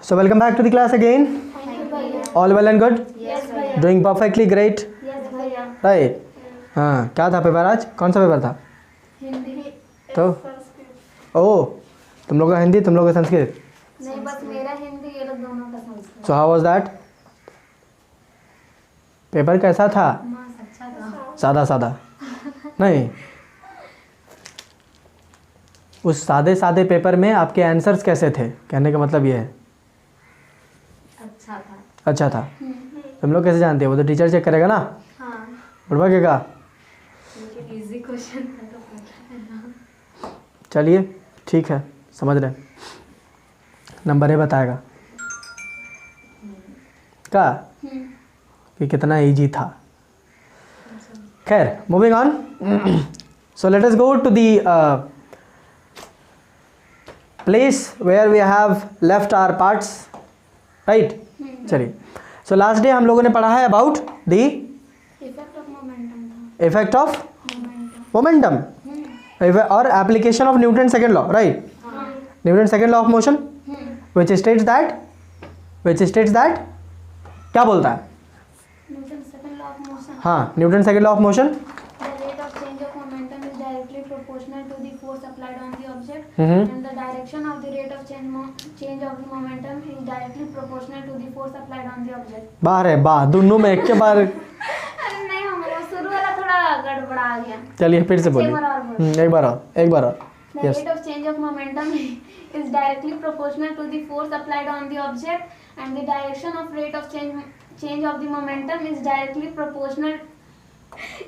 So welcome back to the class again. Thank you, भैया. All well and good? Yes, भैया. Doing perfectly great. Yes, भैया. Right. हाँ, क्या था paper आज? कौन सा पेपर था? हिंदी. तो ओह, तुम लोग का हिंदी, तुम लोग का संस्कृत. नहीं, बस मेरा हिंदी, ये लोग दोनों का Sanskrit. So how was that? Paper कैसा था? अच्छा था. सादा सादा नहीं, उस सादे सादे पेपर में आपके आंसर्स कैसे थे? कहने का मतलब ये है अच्छा था. अच्छा था. तुम लोग कैसे जानते हो? वो तो टीचर चेक करेगा ना. हाँ. बुढ़वा के का. इजी क्वेश्चन था तो पूछा है ना. चलिए ठीक है, समझ रहे. नंबर ये बताएगा का कि कितना इजी था. खैर, moving on. So let us go to the place where we have left our parts, right? चलिए. So last day हम लोगों ने पढ़ा है about the effect of momentum था. effect of momentum. momentum और application of Newton's second law, right? हाँ. Newton's second law of motion which states that क्या बोलता है? Newton second law of motion. हाँ, Newton's second law of motion. The rate of change of momentum is directly proportional to the force applied on the object, and the direction of the rate of change of the momentum is directly proportional to the force applied on the object. बाहर है बा दोनों में एक के बार. अरे नहीं, हमारा शुरू वाला थोड़ा गड़बड़ा गया. चलिए फिर से बोलिए. एक बार और. The rate of change of momentum is directly proportional to the force applied on the object, and the direction of rate of change of the momentum is directly proportional.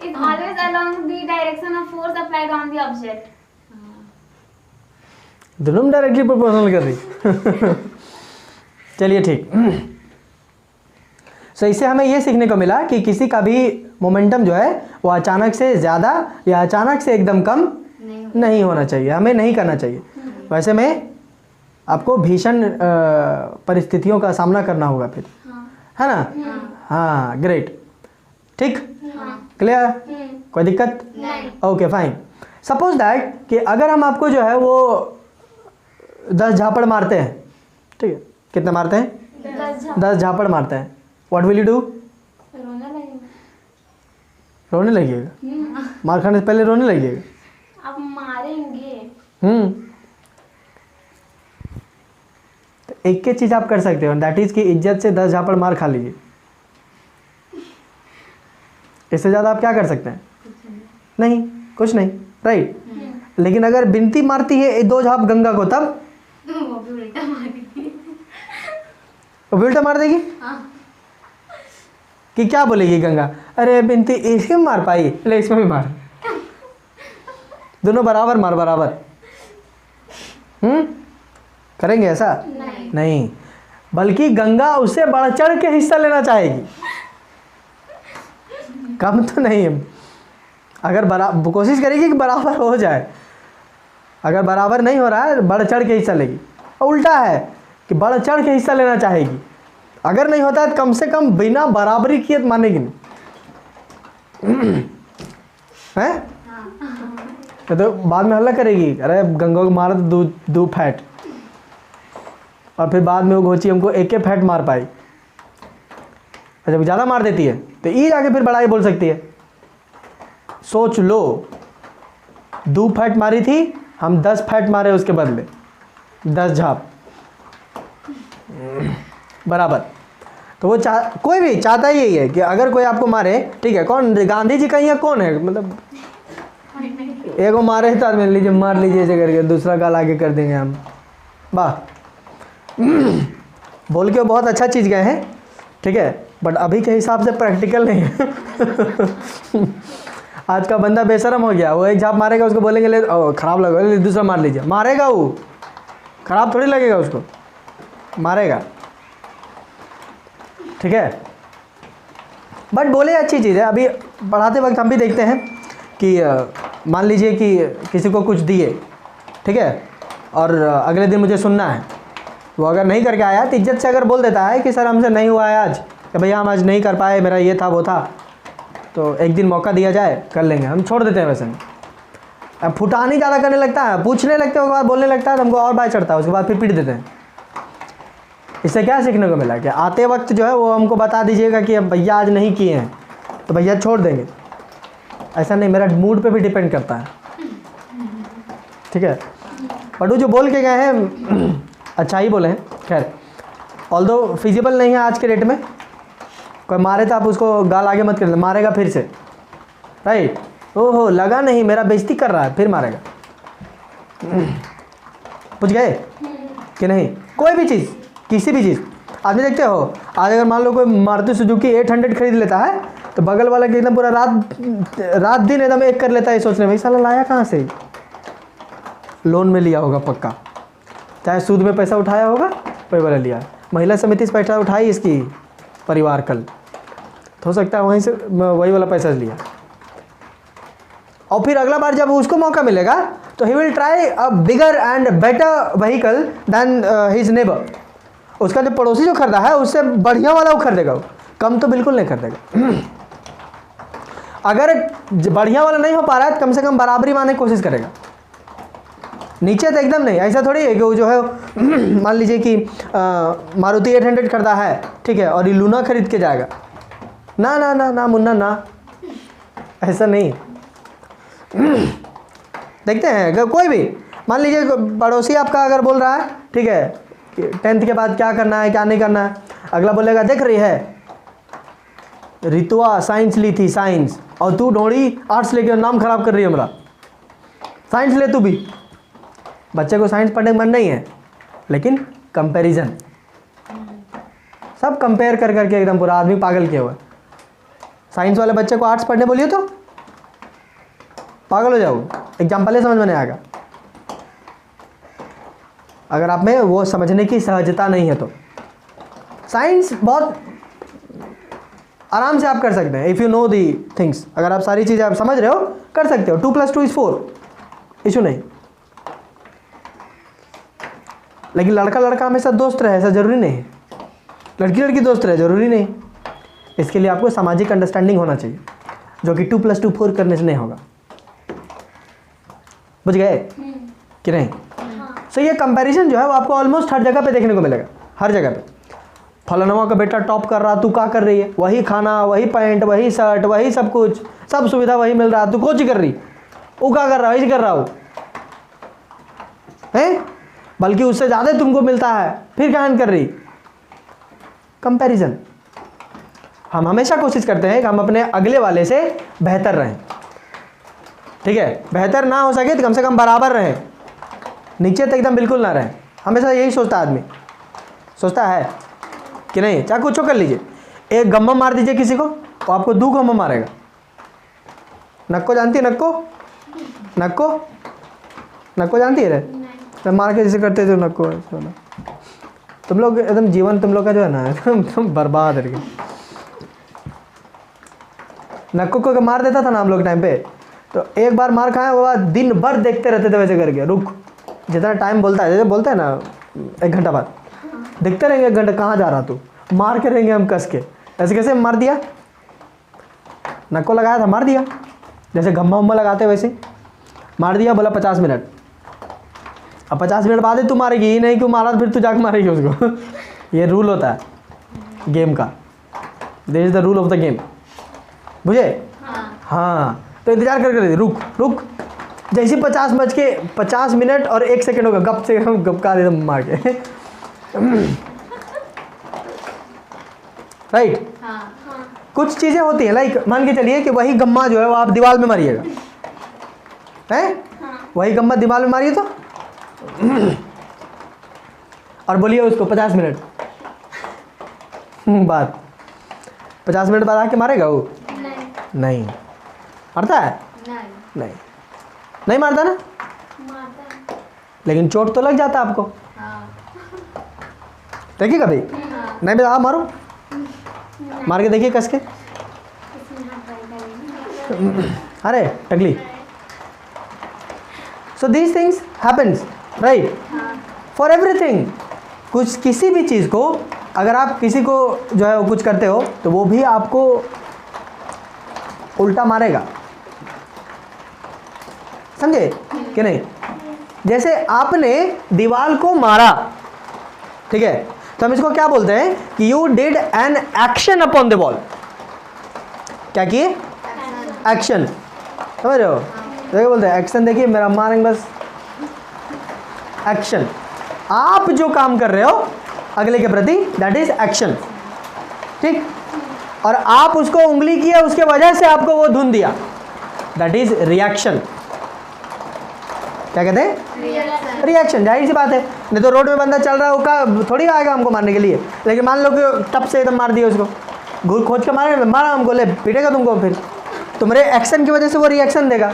It always along the direction of force applied on the object. दोनों में directly proportional कर रही. चलिए ठीक. सो इससे हमें ये सीखने को मिला कि किसी का भी मोमेंटम जो है वो अचानक से ज़्यादा या अचानक से एकदम कम नहीं होना चाहिए. हमें नहीं करना चाहिए. वैसे में आपको भीषण परिस्थितियों का सामना करना होगा फिर. है ना? हाँ, ग्रेट. ठीक, क्लियर, कोई दिक्कत? Okay fine. सपोज दैट कि अगर हम आपको जो है वो 10 झापड़ मारते हैं. ठीक है, कितने मारते हैं? 10 झापड़ मारते हैं. What will you do? रोने लगिएगा. मार खाने से पहले रोने लगिएगा. अब मारेंगे. तो एक ही चीज़ आप कर सकते हो, दैट इज़ कि इज्जत से 10 झापड़ मार खा लीजिए. इससे ज़्यादा आप क्या कर सकते हैं? नहीं, कुछ नहीं, राइट. लेकिन अगर बिनती मारती है 2 झाप गंगा को, तब वो भी उल्टा मारेगी. वो भी उल्टा मार देगी. कि क्या बोलेगी गंगा? अरे बिनती इसमें मार पाई, ले इसमें भी मार. दोनों बराबर मार, बराबर. करेंगे ऐसा? नहीं, बल्कि गंगा उससे बढ़ चढ़ के हिस्सा लेना चाहेगी. कम तो नहीं. अगर कोशिश करेगी कि बराबर हो जाए. अगर बराबर नहीं हो रहा है, बढ़ चढ़ के हिस्सा लेगी. और उल्टा है कि बढ़ चढ़ के हिस्सा लेना चाहेगी. अगर नहीं होता है तो कम से कम बिना बराबरी किए मानेगी नहीं. हैं? तो बाद में हल्ला करेगी, अरे गंगा को मारा तो दो फैट. और फिर बाद में वो घोची हमको एक फैट मार पाई. जब ज़्यादा मार देती है तो ये जाके फिर बड़ाई बोल सकती है. सोच लो, 2 फैट मारी थी, हम 10 फैट मारे उसके बदले. 10 झाप बराबर. तो वो कोई भी चाहता ही यही है कि अगर कोई आपको मारे, ठीक है, कौन गांधी जी कहीं है, कौन है, मतलब एक को मारे तो आदमी लीजिए मार लीजिए ऐसे करके, दूसरा गाल आगे कर देंगे हम. वाह. बोल के बहुत अच्छा चीज़ गए हैं, ठीक है, बट अभी के हिसाब से प्रैक्टिकल नहीं है. आज का बंदा बेशरम हो गया. वो एक झाप मारेगा, उसको बोलेंगे ले खराब लगेगा, ले दूसरा मार लीजिए. मारेगा वो, खराब थोड़ी लगेगा उसको, मारेगा. ठीक है, बट बोले अच्छी चीज़ है. अभी पढ़ाते वक्त हम भी देखते हैं कि मान लीजिए कि किसी को कुछ दिए, ठीक है, और अगले दिन मुझे सुनना है. वो अगर नहीं करके आया तो इज्जत से अगर बोल देता है कि सर हमसे नहीं हुआ है आज, कि भैया हम आज नहीं कर पाए, मेरा ये था वो था, तो एक दिन मौका दिया जाए, कर लेंगे, हम छोड़ देते हैं. वैसे अब फुटानी ज़्यादा करने लगता है, पूछने लगते हैं, उसके बाद बोलने लगता है, तो हमको और बात चढ़ता है, उसके बाद फिर पीट देते हैं. इससे क्या सीखने को मिला कि आते वक्त जो है वो हमको बता दीजिएगा कि अब भैया आज नहीं किए हैं तो भैया छोड़ देंगे, ऐसा नहीं, मेरा मूड पे भी डिपेंड करता है, ठीक है। बट वो जो बोल के गए हैं अच्छा ही बोले हैं, खैर ऑल्दो फिजिबल नहीं है आज के डेट में, कोई मारे तो आप उसको गाल आगे मत कर, मारेगा फिर से, राइट। ओहो लगा नहीं, मेरा बेइज्जती कर रहा है, फिर मारेगा। पूछ गए कि नहीं? कोई भी चीज़, किसी भी चीज़ आदमी देखते हो, आज अगर मान लो कोई मारुति सुजुकी 800 खरीद लेता है तो बगल वाला के एकदम पूरा रात दिन एकदम एक कर लेता है सोचने में, साला लाया कहाँ से, लोन में लिया होगा पक्का, चाहे सूद में पैसा उठाया होगा, कोई वाला लिया, महिला समिति से पैसा उठाई इसकी परिवार कल, तो हो सकता है वहीं से वही वाला पैसा लिया। और फिर अगला बार जब उसको मौका मिलेगा तो he will try a bigger and better vehicle than his neighbour. उसका जो पड़ोसी जो खरीदा है उससे बढ़िया वाला वो खरीदेगा, वो कम तो बिल्कुल नहीं खरीदेगा। अगर बढ़िया वाला नहीं हो पा रहा है तो कम से कम बराबरी मारने की कोशिश करेगा, नीचे तो एकदम नहीं। ऐसा थोड़ी है कि वो जो है मान लीजिए कि मारुति 800 खरीदा है, ठीक है, और ये लूना खरीद के जाएगा, ना ना ना ना मुन्ना ना, ऐसा नहीं। देखते हैं अगर कोई भी मान लीजिए पड़ोसी आपका अगर बोल रहा है, ठीक है, कि 10th के बाद क्या करना है क्या नहीं करना है, अगला बोलेगा देख रही है रितुआ साइंस ली थी, साइंस, और तू ढोड़ी आर्ट्स लेके नाम खराब कर रही है मेरा, साइंस ले तू भी। बच्चे को साइंस पढ़ने का मन नहीं है, लेकिन कंपैरिजन, सब कंपेयर कर करके एकदम पूरा आदमी पागल किया हुआ है। साइंस वाले बच्चे को आर्ट्स पढ़ने बोलिए तो पागल हो जाओ, एग्जाम्पल ही समझ में नहीं आएगा अगर आप में वो समझने की सहजता नहीं है तो। साइंस बहुत आराम से आप कर सकते हैं, if you know the things, अगर आप सारी चीज़ें आप समझ रहे हो कर सकते हो, 2 + 2 = 4, इशू नहीं। लेकिन लड़का लड़का हमेशा दोस्त रहे ऐसा ज़रूरी नहीं है, लड़की लड़की दोस्त रहे ज़रूरी नहीं। इसके लिए आपको सामाजिक अंडरस्टैंडिंग होना चाहिए, जो कि 2 + 2 = 4 करने से नहीं होगा। बुझ गए कि नहीं? सो ये कंपैरिजन जो है वो आपको ऑलमोस्ट हर जगह पे देखने को मिलेगा, हर जगह पे। फलाना का बेटा टॉप कर रहा, तू क्या कर रही है, वही खाना, वही पैंट, वही शर्ट, वही सब कुछ, सब सुविधा वही मिल रहा, तू कुछ कर रही, वो क्या कर रहा है, कर रहा हो है, बल्कि उससे ज़्यादा तुमको मिलता है, फिर क्या कर रही। कंपैरिजन। हम हमेशा कोशिश करते हैं कि हम अपने अगले वाले से बेहतर रहें, ठीक है, बेहतर ना हो सके तो कम से कम बराबर रहें, नीचे तक एकदम बिल्कुल ना रहें। हमेशा यही सोचता आदमी, सोचता है कि नहीं, चाहे कुछ कर लीजिए, एक गम्मा मार दीजिए किसी को तो आपको 2 गम्मा मारेगा। नक्को जानती है, नक्को नक्को नक्को जानती है रे, तो मार के जैसे करते थे नक्को। तुम लोग एकदम जीवन तुम लोग का जो है ना एकदम बर्बाद है। नक्को को मार देता था ना हम लोग टाइम पे, तो एक बार मार खाया वो बाद दिन भर देखते रहते थे वैसे करके, रुक जितना टाइम बोलता है, जैसे बोलते हैं ना 1 घंटा बाद देखते रहेंगे, 1 घंटा कहाँ जा रहा तू, मार के रहेंगे हम कस के। ऐसे कैसे मार दिया, नक्को लगाया था मार दिया, जैसे गम्मा उम्मा लगाते वैसे मार दिया, बोला 50 मिनट। अब 50 मिनट बाद ही तू मारेगी, ही नहीं क्यों मारा फिर तू जाके मारेगी उसको। ये रूल होता है गेम का, this is the rule of the game, बुझे? हाँ तो इंतजार कर रहे थे, रुक रुक, जैसे 50 मिनट और 1 सेकंड होगा, गप से गपका दे मार के। राइट। कुछ चीज़ें होती हैं, लाइक मान के चलिए कि वही गम्मा जो है वो आप दीवार में मारिएगा, हैं? वही गम्मा दीवार में मारिए तो और बोलिए उसको 50 मिनट बाद, 50 मिनट बाद आके मारेगा वो? नहीं मारता है, नहीं मारता ना, लेकिन चोट तो लग जाता है आपको। देखिए कभी नहीं बेटा, आप मारो, मार के देखिए कस के, अरे टकली। So these things happens right for everything. कुछ किसी भी चीज़ को अगर आप किसी को जो है वो कुछ करते हो तो वो भी आपको उल्टा मारेगा, समझे कि नहीं? जैसे आपने दीवार को मारा, ठीक है, तो हम इसको क्या बोलते हैं कि you did an action upon the ball. क्या किए? एक्शन। समझ रहे हो? तो क्या बोलते हैं एक्शन। देखिए मेरा मारेंगे बस एक्शन। आप जो काम कर रहे हो अगले के प्रति दैट इज एक्शन, ठीक। और आप उसको उंगली किया उसके वजह से आपको वो धुन दिया, दैट इज रिएक्शन। क्या कहते हैं? रिएक्शन। जाहिर सी बात है, नहीं तो रोड में बंदा चल रहा होगा थोड़ी आएगा हमको मारने के लिए, लेकिन मान लो कि टप से एकदम मार दिया उसको, घूर खोज के मारा हमको, ले पीटेगा तुमको, फिर तुम्हारे एक्शन की वजह से वो रिएक्शन देगा,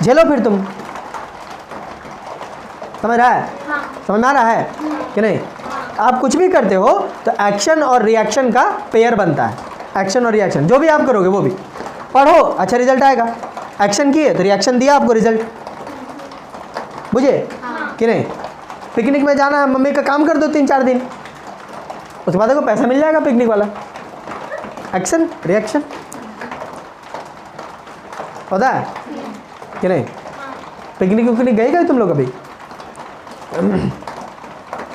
झेलो फिर तुम। समझ रहा है? समझ में आ रहा है कि नहीं? आप कुछ भी करते हो तो एक्शन और रिएक्शन का पेयर बनता है। एक्शन और रिएक्शन जो भी आप करोगे वो भी पढ़ो, अच्छा रिजल्ट आएगा। एक्शन किए तो रिएक्शन दिया आपको, रिजल्ट बुझे कि नहीं? पिकनिक में जाना है, मम्मी का काम कर दो 3-4 दिन, उसके बाद देखो पैसा मिल जाएगा पिकनिक वाला। एक्शन रिएक्शन पता है कि नहीं? पिकनिक विकनिक गए तुम लोग अभी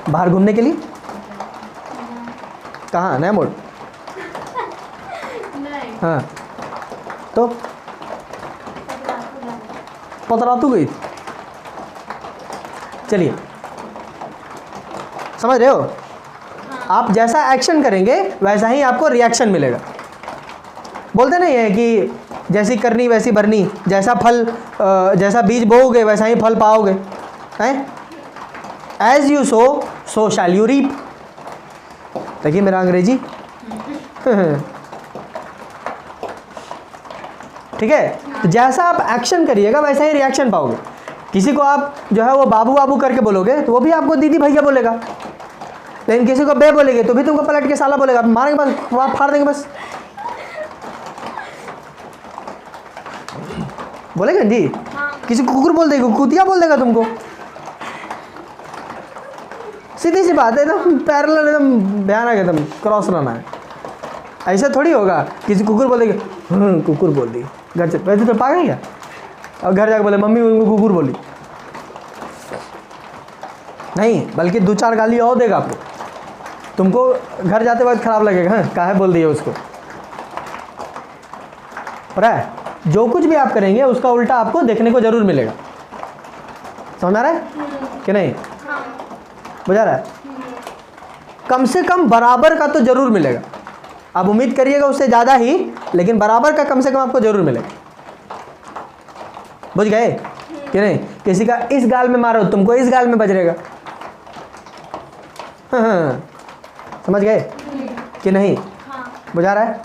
बाहर घूमने के लिए? कहाँ? नया मोड़? हाँ तो पतरातू गई। चलिए समझ रहे हो? आप जैसा एक्शन करेंगे वैसा ही आपको रिएक्शन मिलेगा। बोलते नहीं है कि जैसी करनी वैसी भरनी, जैसा फल जैसा बीज बोओगे वैसा ही फल पाओगे, हैं? As you sow so shall you reap. देखिए मेरा अंग्रेजी ठीक है। तो जैसा आप एक्शन करिएगा वैसा ही रिएक्शन पाओगे। किसी को आप जो है वो बाबू बाबू करके बोलोगे तो वो भी आपको दीदी भैया बोलेगा, लेकिन किसी को बे बोलेगे तो भी तुमको पलट के साला बोलेगा, मारेंगे बस, वहाँ फाड़ देंगे बस। बोलेगा जी? किसी को कुकुर बोल देगा, कुतिया बोल देगा तुमको। सीधी सी बात है, एकदम पैरेलल, एकदम भयानक, एकदम क्रॉस रहना है। ऐसा थोड़ी होगा किसी कुकुर बोल देगा, कुकुर बोल दी घर से, वैसे तो पागल क्या? और घर जाके बोले मम्मी उनको कुकुर बोली, नहीं बल्कि 2-4 गाली और देगा आपको, तुमको घर जाते वक्त खराब लगेगा, हाँ काहे बोल दिए उसको। पता है जो कुछ भी आप करेंगे उसका उल्टा आपको देखने को जरूर मिलेगा। समझ आ रहा है कि नहीं? बुझा रहा है? कम से कम बराबर का तो जरूर मिलेगा। आप उम्मीद करिएगा उससे ज़्यादा ही, लेकिन बराबर का कम से कम आपको जरूर मिलेगा। बुझ गए कि नहीं? किसी का इस गाल में मारो तुमको इस गाल में बजरेगा। हाँ, समझ गए कि नहीं? बुझा रहा है?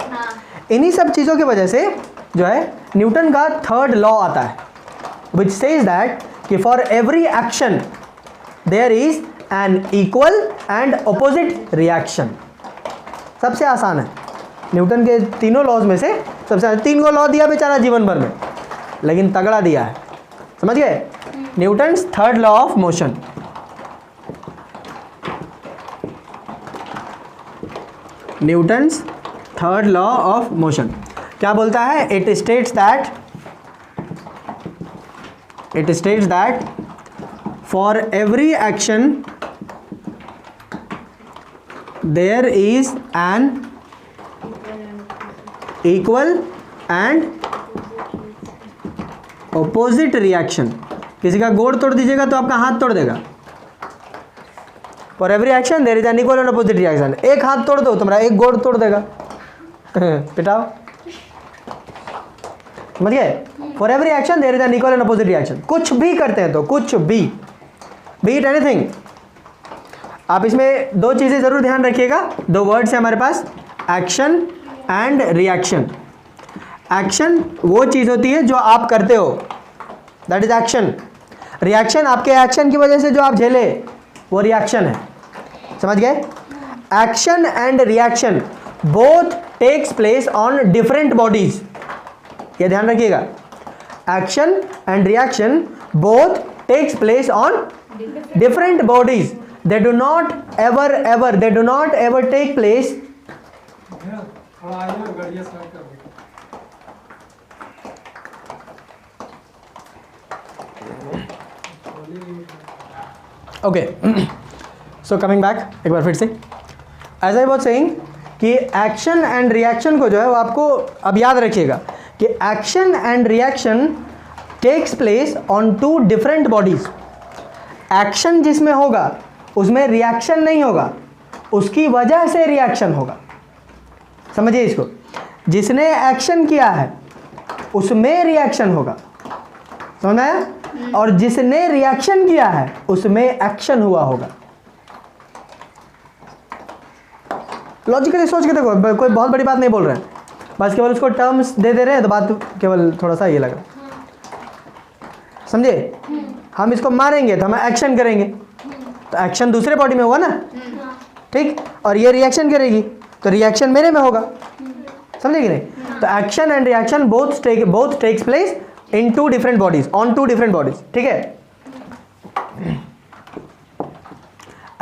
इन्हीं सब चीज़ों की वजह से जो है न्यूटन का 3rd लॉ आता है, विच सेज दैट कि for every action there is an equal and opposite reaction. सबसे आसान है न्यूटन के तीनों लॉज में से सबसे आसान। 3 को लॉ दिया बेचारा जीवन भर में, लेकिन तगड़ा दिया है। समझ गए? Newton's 3rd law of motion. Newton's 3rd law of motion क्या बोलता है? It states that for every action there is an equal and opposite reaction. किसी का गोड़ तोड़ दीजिएगा तो आपका हाथ तोड़ देगा। For every action there is an equal and opposite reaction. एक हाथ तोड़ दो तुम्हारा एक गोड़ तोड़ देगा। पिटाओ। समझ गए? For every action there is an equal and opposite reaction. कुछ भी करते हैं तो कुछ भी, बी इट एनीथिंग। आप इसमें 2 चीज़ें ज़रूर ध्यान रखिएगा। 2 वर्ड्स हैं हमारे पास, एक्शन एंड रिएक्शन। एक्शन वो चीज़ होती है जो आप करते हो, दैट इज एक्शन। रिएक्शन आपके एक्शन की वजह से जो आप झेले वो रिएक्शन है। समझ गए? Action and reaction both takes place on different bodies. ये ध्यान रखिएगा, action and reaction both takes place on different bodies. They do not ever take place okay so coming back एक बार फिर से, एज आई वाज सेइंग कि action and reaction को जो है वो आपको अब याद रखिएगा कि action and reaction takes place on two different bodies. Action जिसमें होगा उसमें रिएक्शन नहीं होगा, उसकी वजह से रिएक्शन होगा। समझिए इसको, जिसने एक्शन किया है उसमें रिएक्शन होगा, समझ में आया? और जिसने रिएक्शन किया है उसमें एक्शन हुआ होगा। लॉजिकली सोच के देखो, कोई बहुत बड़ी बात नहीं बोल रहे हैं, बस केवल उसको टर्म्स दे रहे हैं तो बात केवल थोड़ा सा ये लग रहा है। समझे? हम इसको मारेंगे तो हम एक्शन करेंगे, तो एक्शन दूसरे बॉडी में होगा ना, ठीक, और ये रिएक्शन करेगी तो रिएक्शन मेरे में होगा। समझे कि नहीं? तो action and reaction both takes place in two different bodies, on two different bodies, ठीक है?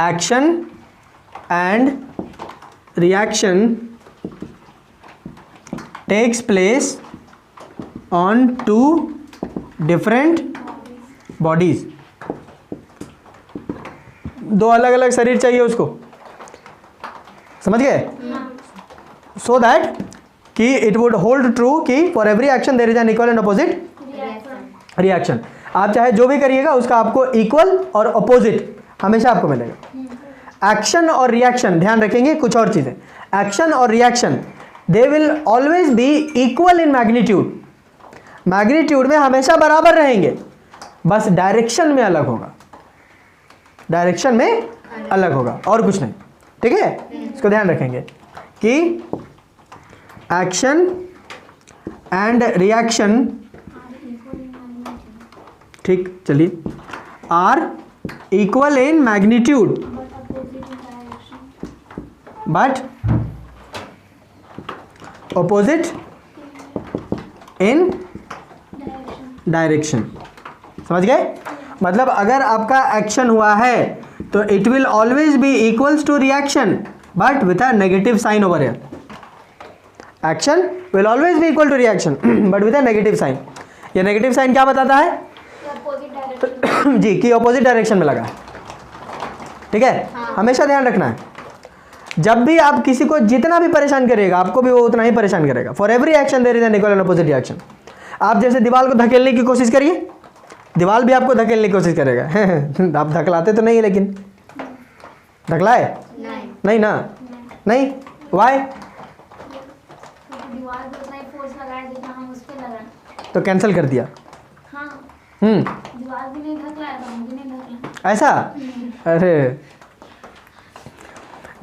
Action and reaction takes place on two different bodies. दो अलग अलग शरीर चाहिए उसको, समझ गए? सो दैट कि इट वुड होल्ड ट्रू कि for every action there is an equal and opposite reaction. आप चाहे जो भी करिएगा उसका आपको इक्वल और अपोजिट हमेशा आपको मिलेगा। एक्शन और रिएक्शन ध्यान रखेंगे कुछ और चीजें, एक्शन और reaction they will always be equal in magnitude. Magnitude में हमेशा बराबर रहेंगे, बस डायरेक्शन में अलग होगा, डायरेक्शन में अलग होगा और कुछ नहीं, ठीक है? इसको ध्यान रखेंगे कि एक्शन एंड रिएक्शन, ठीक, चलिए, are equal in magnitude but opposite in direction. समझ गए? मतलब अगर आपका एक्शन हुआ है तो it will always be equals to reaction but with a negative sign over here. Action will always be equal to reaction but with a negative sign. ये negative sign क्या बताता है? जी, कि ऑपोजिट डायरेक्शन में लगा है, ठीक है? हमेशा ध्यान रखना है, जब भी आप किसी को जितना भी परेशान करिएगा आपको भी वो उतना ही परेशान करेगा। For every action there is an equal and opposite reaction. आप जैसे दीवार को धकेलने की कोशिश करिए, दीवार भी आपको धकेलने की कोशिश करेगा। आप धकलाते तो नहीं है, लेकिन धकलाए नहीं ना, नहीं, वाई? तो कैंसिल कर दिया। दीवार भी नहीं धकलाया तो हम भी नहीं धकला। ऐसा? अरे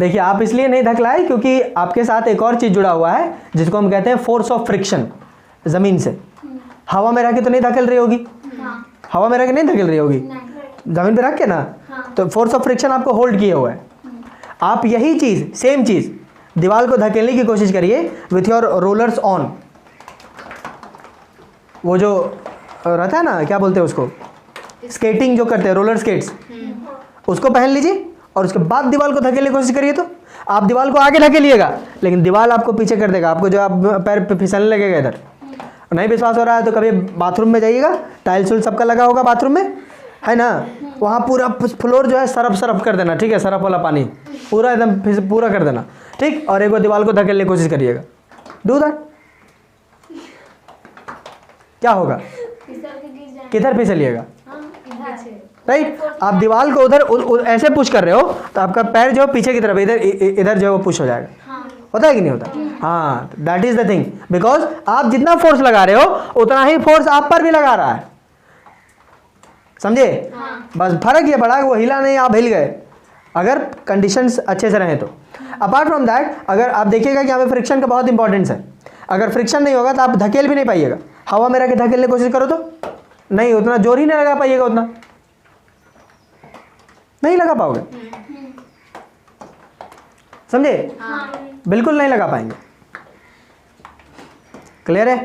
देखिए, आप इसलिए नहीं धकलाए क्योंकि आपके साथ एक और चीज जुड़ा हुआ है जिसको हम कहते हैं फोर्स ऑफ फ्रिक्शन। जमीन से हवा में रह के तो नहीं धकेल रही होगी, हवा में रह के नहीं धकेल रही होगी, जमीन पे रख के ना, तो फोर्स ऑफ फ्रिक्शन आपको होल्ड किए हुआ है। आप यही चीज, सेम चीज दीवार को धकेलने की कोशिश करिए विथ योर रोलर्स ऑन। वो जो रहता है ना, क्या बोलते हैं उसको, स्केटिंग जो करते हैं, रोलर स्केट्स, उसको पहन लीजिए और उसके बाद दीवार को धकेलने की कोशिश करिए। तो आप दीवार को आगे धकेलिएगा लेकिन दीवार आपको पीछे कर देगा, आपको जो आप पैर पे फिसलने लगेगा इधर। नहीं विश्वास हो रहा है तो कभी बाथरूम में जाइएगा, टाइल्स उल सबका लगा होगा बाथरूम में, है ना, वहाँ पूरा फ्लोर जो है सरफ कर देना, ठीक है, सरफ वाला पानी पूरा एकदम पूरा कर देना, ठीक, और एक बार दीवार को धकेलने की कोशिश करिएगा। डू दैट, क्या होगा? किधर फिसलिएगा? राइट? आप दीवार को उधर ऐसे पुश कर रहे हो तो आपका पैर जो पीछे की तरफ इधर जो है वो पुश हो जाएगा। होता है कि नहीं होता? हाँ, that is the thing, because आप जितना फोर्स लगा रहे हो उतना ही फोर्स आप पर भी लगा रहा है। समझे? बस फर्क ये पड़ा, वो हिला नहीं, आप हिल गए, अगर कंडीशंस अच्छे से रहे तो। अपार्ट फ्रॉम दैट, अगर आप देखिएगा कि यहाँ पे फ्रिक्शन का बहुत इंपॉर्टेंस है। अगर फ्रिक्शन नहीं होगा तो आप धकेल भी नहीं पाइएगा। हवा में रह के धकेलने की कोशिश करो तो नहीं, उतना जोर ही नहीं लगा पाइएगा, उतना नहीं लगा पाओगे। समझे? बिल्कुल नहीं लगा पाएंगे। क्लियर है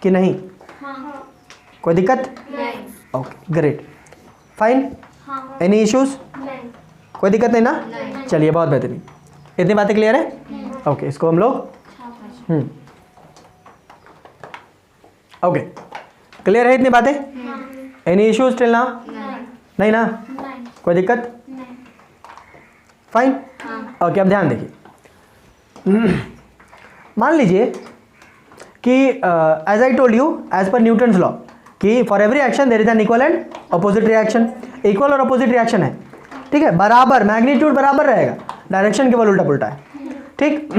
कि नहीं? कोई दिक्कत? Okay, great, fine, any issues? कोई दिक्कत नहीं ना? चलिए, बहुत बेहतरीन, इतनी बातें क्लियर है? ओके, इसको हम लोग ओके, क्लियर है इतनी बातें? Any issues till now? नहीं ना? कोई दिक्कत? फाइन। ओके, अब ध्यान देखिए, मान लीजिए कि as I told you, as per Newton's law, कि for every action there is an equal and opposite reaction. Equal और अपोजिट रिएक्शन है, ठीक है, बराबर, मैग्नीट्यूड बराबर रहेगा, डायरेक्शन केवल उल्टा पुल्टा है, ठीक।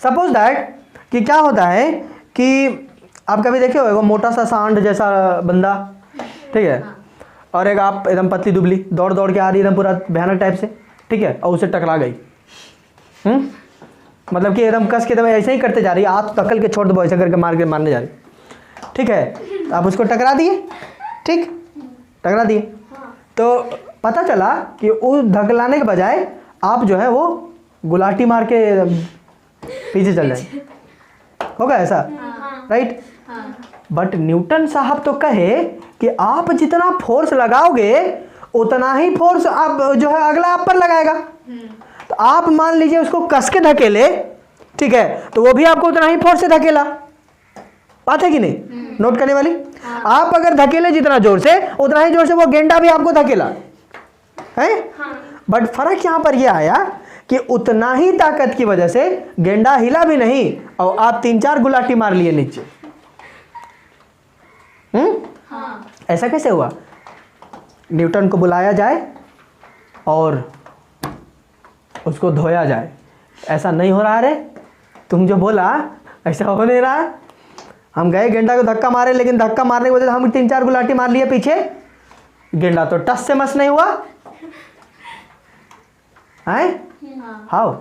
सपोज दैट कि क्या होता है कि आप कभी देखे हो मोटा सा सांड जैसा बंदा, ठीक है, और एक आप एकदम पतली दुबली दौड़ दौड़ के आ रही एकदम पूरा भयानक टाइप से, ठीक है, और उसे टकरा गई, मतलब कि एकदम कस के एकदम ऐसे ही करते जा रही है, हाथ पकड़ के छोड़ दो ऐसे करके मारने जा रही, ठीक है, आप उसको टकरा दिए, ठीक, टकरा दिए, तो पता चला कि उस धकलाने के बजाय आप जो है वो गुलाटी मार के पीछे चल जाए, होगा ऐसा, राइट। बट न्यूटन साहब तो कहे कि आप जितना फोर्स लगाओगे उतना ही फोर्स आप जो है अगला आप पर लगाएगा। तो आप मान लीजिए उसको कस के धकेले, ठीक है, तो वो भी आपको उतना ही फोर्स से धकेला, बात है कि नहीं, नोट करने वाली। आप अगर धकेले जितना जोर से उतना ही जोर से वो गेंडा भी आपको धकेला है। बट फर्क यहां पर यह आया कि उतना ही ताकत की वजह से गेंडा हिला भी नहीं और आप 3-4 गुलाटी मार लिए नीचे। ऐसा कैसे हुआ? न्यूटन को बुलाया जाए और उसको धोया जाए, ऐसा नहीं हो रहा रे, तुम जो बोला ऐसा हो नहीं रहा। हम गए गेंडा को धक्का मारे, लेकिन धक्का मारने की वजह से हम 3-4 गुलाटी मार लिए पीछे, गेंडा तो टस से मस नहीं हुआ है। हाउ?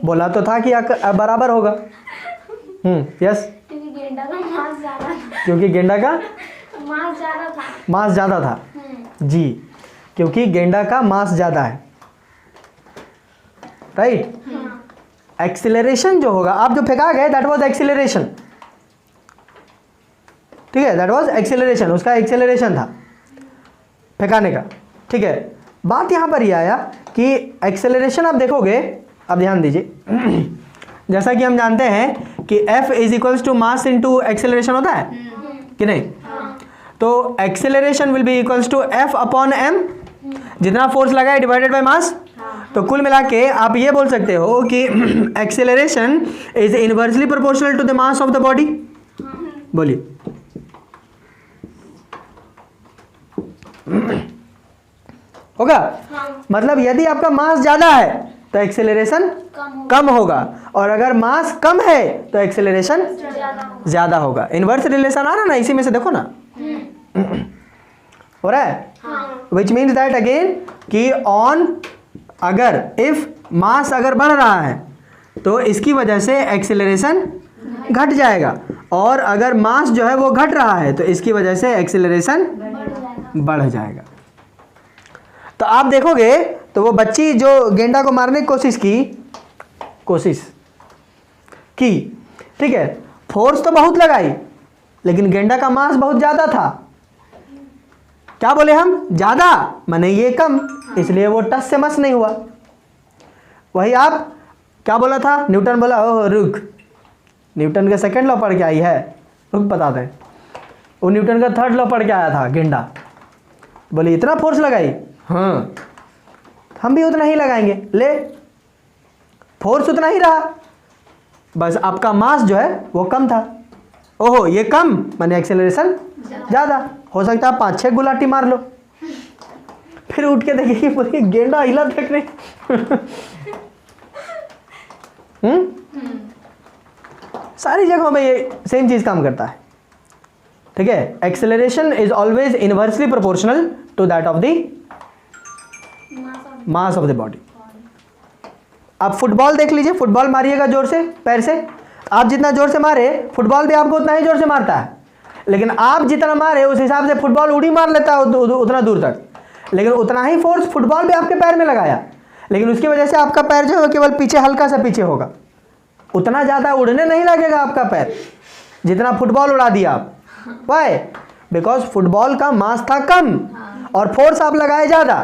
बोला तो था कि बराबर होगा। यस, क्योंकि गेंडा का मास ज्यादा था। क्योंकि गेंडा का मास ज्यादा था। जी, क्योंकि गेंडा का मास ज्यादा है, राइट। एक्सीलरेशन जो होगा, आप जो फेंका गए दैट वाज एक्सीलरेशन, ठीक है, दैट वाज एक्सीलरेशन, उसका एक्सीलरेशन था फेंकाने का, ठीक है। बात यहां पर ये आया कि एक्सेलरेशन आप देखोगे, अब ध्यान दीजिए, जैसा कि हम जानते हैं कि F is equals to mass into acceleration होता है कि नहीं, तो acceleration will be equals to F upon m, जितना फोर्स लगा है डिवाइडेड बाय मास। तो कुल मिला के आप ये बोल सकते हो कि acceleration is inversely proportional to the mass of the body. बोलिए, होगा? मतलब यदि आपका मास ज्यादा है तो एक्सेलरेशन कम होगा, और अगर मास कम है तो एक्सेलरेशन ज्यादा होगा। इनवर्स रिलेशन आ रहा ना, इसी में से देखो ना, हो रहा है। विच मीन्स दैट अगेन कि ऑन, अगर इफ मास अगर बढ़ रहा है तो इसकी वजह से एक्सेलरेशन घट जाएगा, और अगर मास जो है वो घट रहा है तो इसकी वजह से एक्सेलरेशन बढ़ जाएगा। तो आप देखोगे तो वो बच्ची जो गेंडा को मारने की कोशिश की, ठीक है, फोर्स तो बहुत लगाई, लेकिन गेंडा का मास बहुत ज्यादा था। क्या बोले हम? ज्यादा माने ये कम, इसलिए वो टस से मस नहीं हुआ। वही आप क्या बोला था? न्यूटन बोला ओह रुक, न्यूटन का सेकंड लॉ पढ़ के आई है, रुक बता दें, वो न्यूटन का थर्ड लॉ पढ़ के आया था। गेंडा बोले इतना फोर्स लगाई, हाँ हम भी उतना ही लगाएंगे, ले फोर्स उतना ही रहा, बस आपका मास जो है वो कम था। ओहो ये कम माने एक्सेलरेशन ज़्यादा, हो सकता है 5-6 गुलाटी मार लो, फिर उठ के देखिए पूरी गेंडा हिला तक नहीं। सारी जगहों में ये सेम चीज़ काम करता है, ठीक है। Acceleration is always inversely proportional to that of the mass of the body. आप फुटबॉल देख लीजिए, फुटबॉल मारिएगा जोर से पैर से, आप जितना जोर से मारे फुटबॉल भी आपको उतना ही जोर से मारता है, लेकिन आप जितना मारे उस हिसाब से फुटबॉल उड़ी मार लेता है उतना दूर तक, लेकिन उतना ही फोर्स फुटबॉल भी आपके पैर में लगाया, लेकिन उसकी वजह से आपका पैर जो है केवल पीछे हल्का सा पीछे होगा, उतना ज़्यादा उड़ने नहीं लगेगा आपका पैर जितना फुटबॉल उड़ा दिया आप। वाई? बिकॉज फुटबॉल का मास था कम और फोर्स आप लगाए ज़्यादा,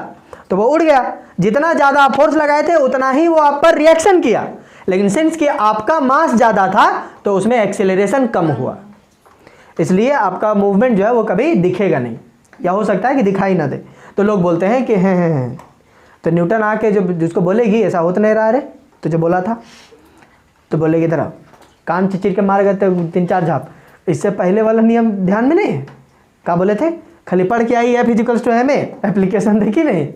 तो वो उड़ गया। जितना ज़्यादा आप फोर्स लगाए थे उतना ही वो आप पर रिएक्शन किया, लेकिन सिंस कि आपका मास ज़्यादा था तो उसमें एक्सेलरेशन कम हुआ, इसलिए आपका मूवमेंट जो है वो कभी दिखेगा नहीं, या हो सकता है कि दिखाई ना दे। तो लोग बोलते हैं कि हैं तो न्यूटन आके जो जिसको बोलेगी ऐसा हो तो नहीं रहा रे, तो जो बोला था, तो बोलेगी तरह कान चिचिर के मार गए थे 3-4 झाप। इससे पहले वाला नियम ध्यान में नहीं है, क्या बोले थे, खाली पढ़ के आई F=m ए, एप्लीकेशन देखी नहीं,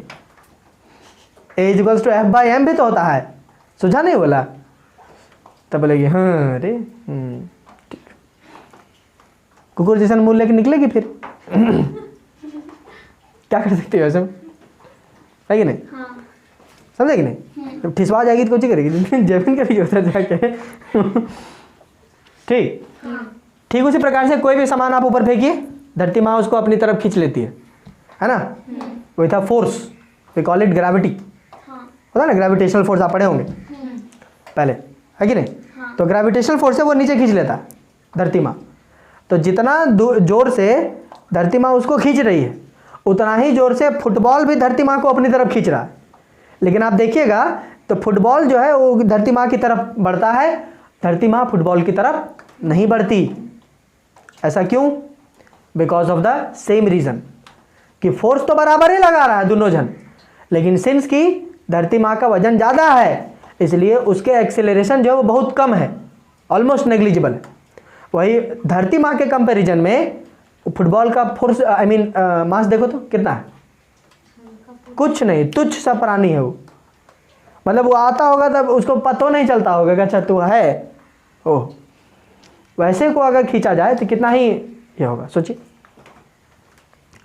A=F/m भी तो होता है, सुझा नहीं बोला, तब बोलेगी हाँ अरे ठीक, कुकुर जैसा मुंह लेके निकलेगी फिर क्या कर सकती हो ऐसे, है कि नहीं, समझे कि नहीं, जब ठिसवा जाएगी तो कुछ ही करेगी, जमीन करेगी उधर जाके ठीक ठीक। उसी प्रकार से कोई भी सामान आप ऊपर फेंकिए, धरती माँ उसको अपनी तरफ खींच लेती है ना, वही था force, we call it gravity, होता है ना, ग्रेविटेशनल फोर्स आप पढ़े होंगे पहले, है कि नहीं, तो ग्रेविटेशनल फोर्स से वो नीचे खींच लेता है धरती माँ। तो जितना जोर से धरती माँ उसको खींच रही है, उतना ही जोर से फुटबॉल भी धरती माँ को अपनी तरफ खींच रहा है। लेकिन आप देखिएगा तो फुटबॉल जो है वो धरती माँ की तरफ बढ़ता है, धरती माँ फुटबॉल की तरफ नहीं बढ़ती। ऐसा क्यों? Because of the same reason कि फोर्स तो बराबर ही लगा रहा है दोनों जन, लेकिन सिंस की धरती माँ का वजन ज़्यादा है, इसलिए उसके एक्सेलरेशन जो है वो बहुत कम है, ऑलमोस्ट नेग्लिजिबल है। वही धरती माँ के कंपैरिजन में फुटबॉल का फोर्स मास देखो तो कितना है, कुछ नहीं, तुच्छ सा प्राणी है वो, मतलब वो आता होगा तब उसको पता नहीं चलता होगा कि अच्छा तू है, ओह वैसे को अगर खींचा जाए तो कितना ही ये होगा, सोचिए,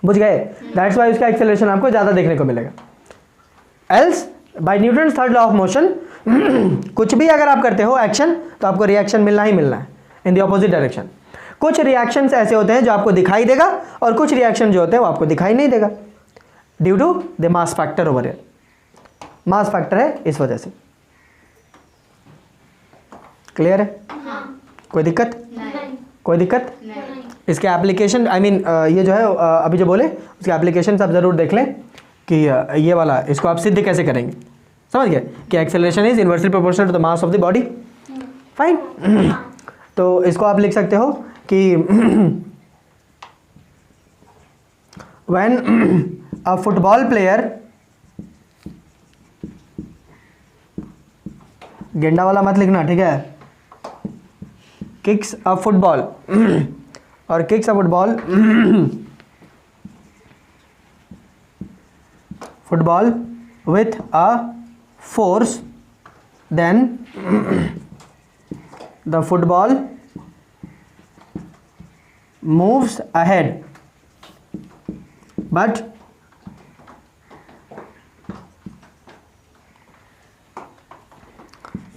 बुझ गए। दैट्स वाई उसका एक्सेलरेशन आपको ज़्यादा देखने को मिलेगा। Else bye Newton's third law of motion कुछ भी अगर आप करते हो एक्शन, तो आपको रिएक्शन मिलना ही मिलना है इन द ऑपोजिट डायरेक्शन। कुछ रिएक्शंस ऐसे होते हैं जो आपको दिखाई देगा, और कुछ रिएक्शन जो होते हैं वो आपको दिखाई नहीं देगा, due to the mass factor over here. Mass factor है इस वजह से। क्लियर है? कोई दिक्कत? कोई दिक्कत? इसके एप्लीकेशन ये जो है अभी जो बोले उसके एप्लीकेशन आप जरूर देख लें कि ये वाला इसको आप सिद्ध कैसे करेंगे, समझ गए कि acceleration is inversely proportional to the mass of the body. Fine, तो इसको आप लिख सकते हो कि व्हेन अ फुटबॉल प्लेयर, गेंडा वाला मत लिखना, ठीक है, किक्स अ फुटबॉल और kicks a football football with a force, then the football moves ahead, but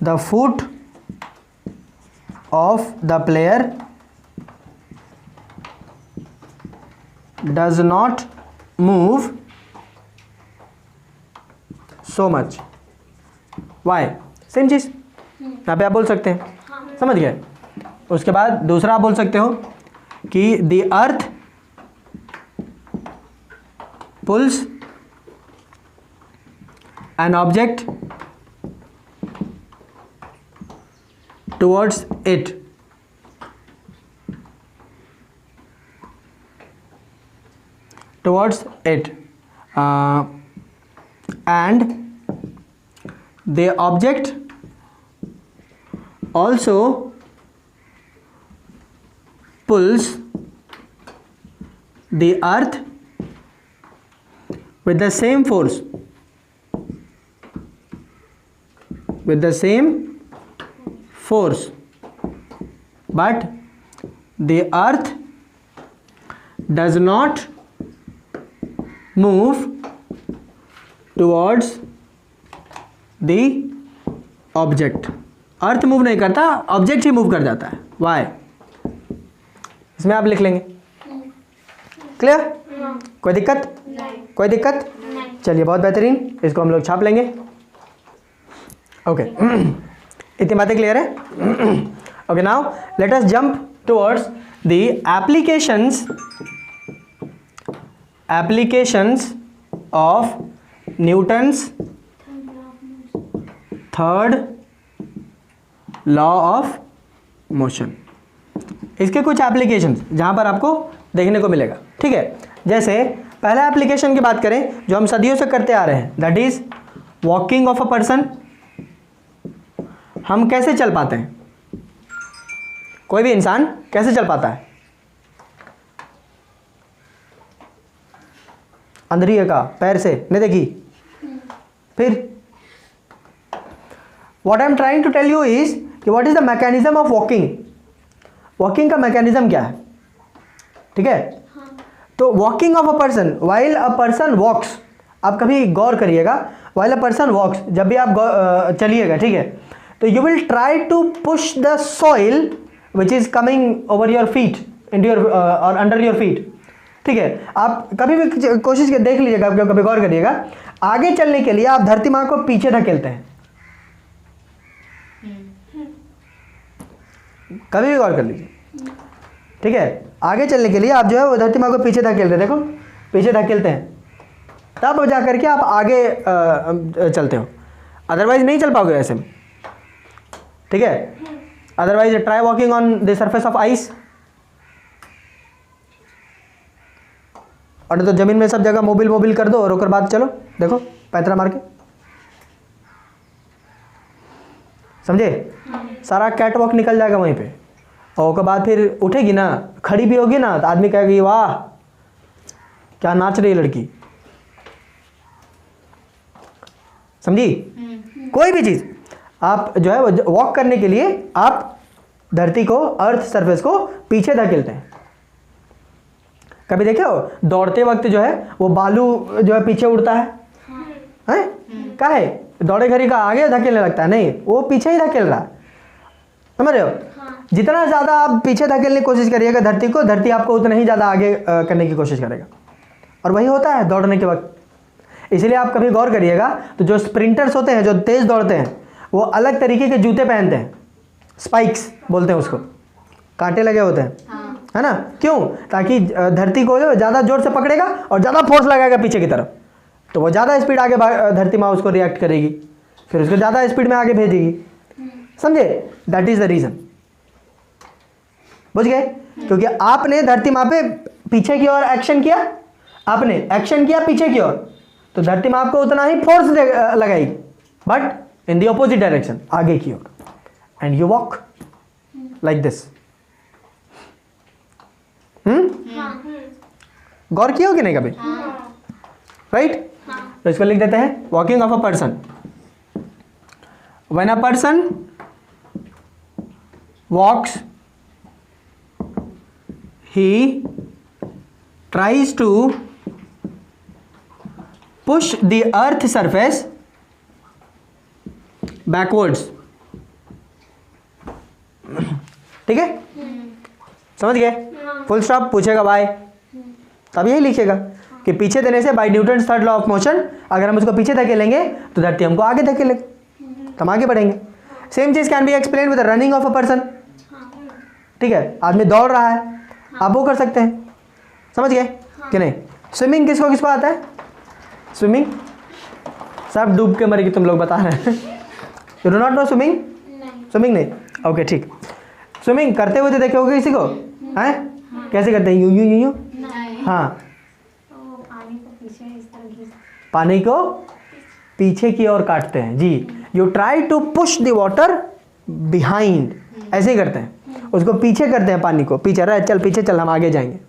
the foot of the player does not move so much. Why? Same चीज यहाँ पे आप बोल सकते हैं, समझ गए। उसके बाद दूसरा आप बोल सकते हो कि the earth pulls an object towards it, and the object also pulls the earth with the same force, but the earth does not move towards the object। Earth move नहीं करता, ऑब्जेक्ट ही मूव कर जाता है। Y? इसमें आप लिख लेंगे। Clear? कोई दिक्कत? कोई दिक्कत? चलिए बहुत बेहतरीन, इसको हम लोग छाप लेंगे। ओके इतनी बातें क्लियर है? Okay now let us jump towards the applications of Newton's third law of motion. इसके कुछ एप्लीकेशंस जहाँ पर आपको देखने को मिलेगा, ठीक है। जैसे पहला एप्लीकेशन की बात करें जो हम सदियों से करते आ रहे हैं, that is walking of a person. हम कैसे चल पाते हैं, कोई भी इंसान कैसे चल पाता है? अंदरिए का पैर से, नहीं देखी? फिर what I am trying to tell you is कि what is the mechanism of walking. Walking का मैकेनिज्म क्या है? ठीक है, तो walking of a person, while a person walks, आप कभी गौर करिएगा, वाइल अ पर्सन वॉक्स, जब भी आप चलिएगा, ठीक है, तो you will try to push the soil which is coming over your feet into your or under your feet. ठीक है, आप कभी भी कोशिश कर देख लीजिएगा, कभी गौर करिएगा, आगे चलने के लिए आप धरती माँ को पीछे धकेलते हैं। कभी भी गौर कर लीजिए, ठीक है, आगे चलने के लिए आप जो है वो धरती माँ को पीछे धकेलते हैं, देखो पीछे धकेलते हैं, तब जा करके आप आगे चलते हो, अदरवाइज नहीं चल पाओगे ऐसे में। ठीक है, otherwise try walking on the surface of ice. और तो जमीन में सब जगह मोबिल कर दो और ओकर बाद चलो, देखो पैतरा मार के, समझे? सारा कैट वॉक निकल जाएगा वहीं पे, और उसके बाद फिर उठेगी ना, खड़ी भी होगी ना, तो आदमी कहेगी वाह क्या नाच रही है लड़की, समझी? कोई भी चीज आप जो है वो वॉक करने के लिए आप धरती को, अर्थ सरफेस को पीछे धकेलते हैं। कभी देखे हो दौड़ते वक्त जो है वो बालू जो है पीछे उड़ता है, हैं? क्या है, दौड़े घड़ी का आगे धकेलने लगता है, नहीं, वो पीछे ही धकेल रहा है, समझ रहे हो? जितना ज़्यादा आप पीछे धकेलने की कोशिश करिएगा धरती को, धरती आपको उतना ही ज़्यादा आगे करने की कोशिश करेगा, और वही होता है दौड़ने के वक्त। इसलिए आप कभी गौर करिएगा, तो जो स्प्रिंटर्स होते हैं, जो तेज़ दौड़ते हैं, वो अलग तरीके के जूते पहनते हैं, स्पाइक्स बोलते हैं उसको, कांटे लगे होते हैं, है ना? क्यों? ताकि धरती को ज़्यादा जोर से पकड़ेगा और ज़्यादा फोर्स लगाएगा पीछे की तरफ, तो वो ज़्यादा स्पीड आगे धरती माँ उसको रिएक्ट करेगी, फिर उसको ज़्यादा स्पीड में आगे भेजेगी, समझे? दैट इज द रीजन, बुझ गए? क्योंकि आपने धरती माँ पे पीछे की ओर एक्शन किया, आपने एक्शन किया पीछे की ओर, तो धरती माँ आपको उतना ही फोर्स लगाएगी, but in the opposite direction, आगे की ओर, and you walk like this. गौर किया हो कि नहीं कभी? राइट? तो इसको लिख देते हैं walking of a person. When a person walks, he tries to push the earth surface backwards। ठीक है, समझ गए? फुल स्टॉप, पूछेगा बाय, तब यही लिखेगा कि पीछे देने से by Newton's third law of motion, अगर हम उसको पीछे धकेलेंगे तो धरती हमको आगे धकेलेगी, तो हम आगे बढ़ेंगे। सेम चीज can be explain with running of a person. ठीक है, आदमी दौड़ रहा है, आप वो कर सकते हैं, समझ गए कि नहीं? स्विमिंग किसको किसको आता है? स्विमिंग सब डूब के मरेगी, तुम लोग बता रहे हैं। You do not know swimming? Swimming नहीं, ओके ठीक। स्विमिंग करते हुए तो देखे होगे किसी को, हैं? कैसे करते हैं? यूं यूं यूं यूं, हाँ, पानी को पीछे की ओर काटते हैं जी। You try to push the water behind, ऐसे ही करते हैं, उसको पीछे करते हैं, पानी को पीछे, रहे चल पीछे चल, हम आगे जाएंगे,